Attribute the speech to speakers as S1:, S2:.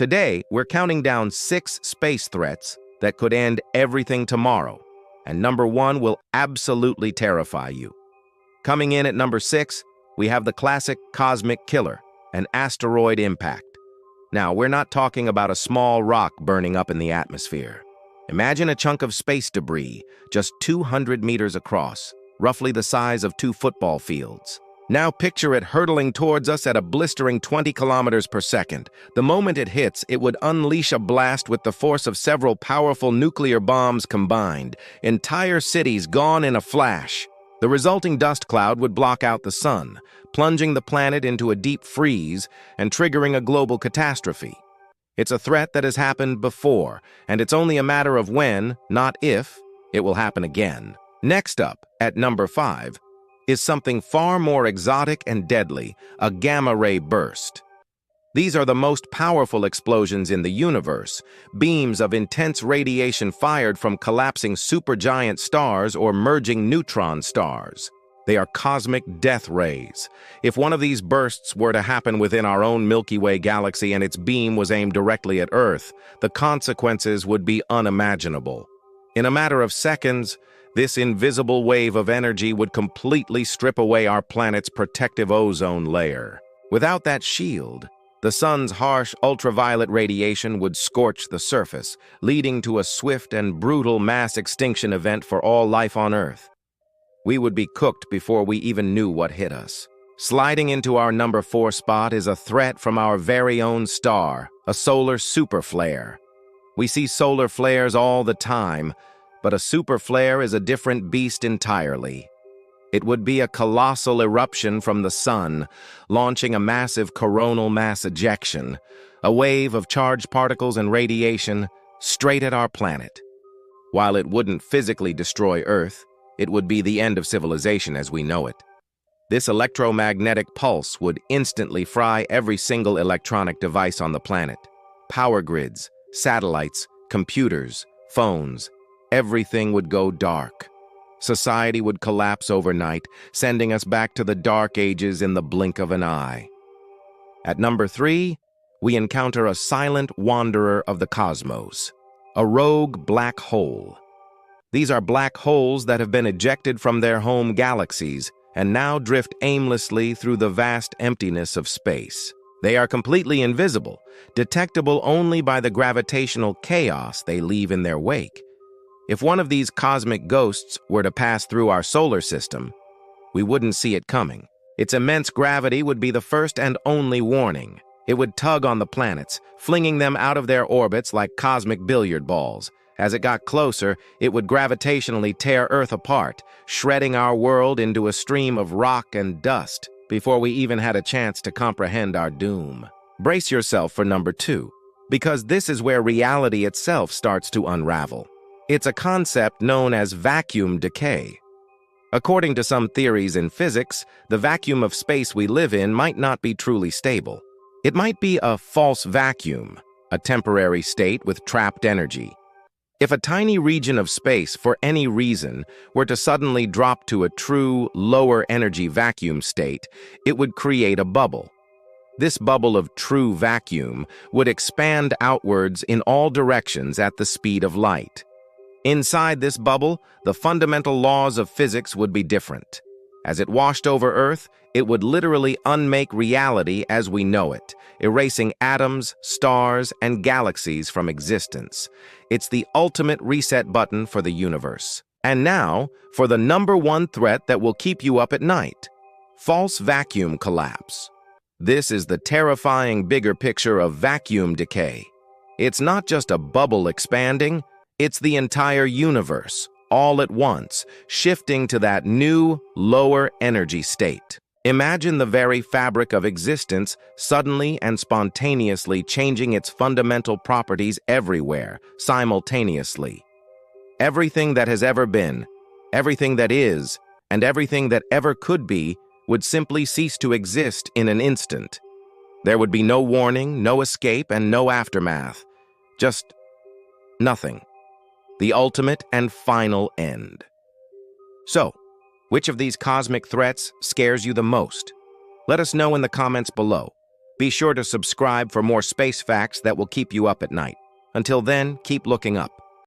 S1: Today, we're counting down 6 space threats that could end everything tomorrow, and number 1 will absolutely terrify you. Coming in at number 6, we have the classic cosmic killer, an asteroid impact. Now, we're not talking about a small rock burning up in the atmosphere. Imagine a chunk of space debris, just 200 meters across, roughly the size of 2 football fields. Now picture it hurtling towards us at a blistering 20 kilometers per second. The moment it hits, it would unleash a blast with the force of several powerful nuclear bombs combined. Entire cities gone in a flash. The resulting dust cloud would block out the sun, plunging the planet into a deep freeze and triggering a global catastrophe. It's a threat that has happened before, and it's only a matter of when, not if, it will happen again. Next up, at number 5, is something far more exotic and deadly, a gamma-ray burst. These are the most powerful explosions in the universe, beams of intense radiation fired from collapsing supergiant stars or merging neutron stars. They are cosmic death rays. If one of these bursts were to happen within our own Milky Way galaxy and its beam was aimed directly at Earth, the consequences would be unimaginable. In a matter of seconds, this invisible wave of energy would completely strip away our planet's protective ozone layer. Without that shield, the sun's harsh ultraviolet radiation would scorch the surface, leading to a swift and brutal mass extinction event for all life on Earth. We would be cooked before we even knew what hit us. Sliding into our number 4 spot is a threat from our very own star, a solar superflare. We see solar flares all the time, but a superflare is a different beast entirely. It would be a colossal eruption from the sun, launching a massive coronal mass ejection, a wave of charged particles and radiation straight at our planet. While it wouldn't physically destroy Earth, it would be the end of civilization as we know it. This electromagnetic pulse would instantly fry every single electronic device on the planet. Power grids, satellites, computers, phones, everything would go dark. Society would collapse overnight, sending us back to the dark ages in the blink of an eye. At number 3, we encounter a silent wanderer of the cosmos, a rogue black hole. These are black holes that have been ejected from their home galaxies and now drift aimlessly through the vast emptiness of space. They are completely invisible, detectable only by the gravitational chaos they leave in their wake. If one of these cosmic ghosts were to pass through our solar system, we wouldn't see it coming. Its immense gravity would be the first and only warning. It would tug on the planets, flinging them out of their orbits like cosmic billiard balls. As it got closer, it would gravitationally tear Earth apart, shredding our world into a stream of rock and dust before we even had a chance to comprehend our doom. Brace yourself for number 2, because this is where reality itself starts to unravel. It's a concept known as vacuum decay. According to some theories in physics, the vacuum of space we live in might not be truly stable. It might be a false vacuum, a temporary state with trapped energy. If a tiny region of space, for any reason, were to suddenly drop to a true, lower-energy vacuum state, it would create a bubble. This bubble of true vacuum would expand outwards in all directions at the speed of light. Inside this bubble, the fundamental laws of physics would be different. As it washed over Earth, it would literally unmake reality as we know it, erasing atoms, stars, and galaxies from existence. It's the ultimate reset button for the universe. And now, for the number 1 threat that will keep you up at night: false vacuum collapse. This is the terrifying bigger picture of vacuum decay. It's not just a bubble expanding, it's the entire universe, all at once, shifting to that new, lower energy state. Imagine the very fabric of existence suddenly and spontaneously changing its fundamental properties everywhere, simultaneously. Everything that has ever been, everything that is, and everything that ever could be would simply cease to exist in an instant. There would be no warning, no escape, and no aftermath. Just nothing. The ultimate and final end. So, which of these cosmic threats scares you the most? Let us know in the comments below. Be sure to subscribe for more space facts that will keep you up at night. Until then, keep looking up.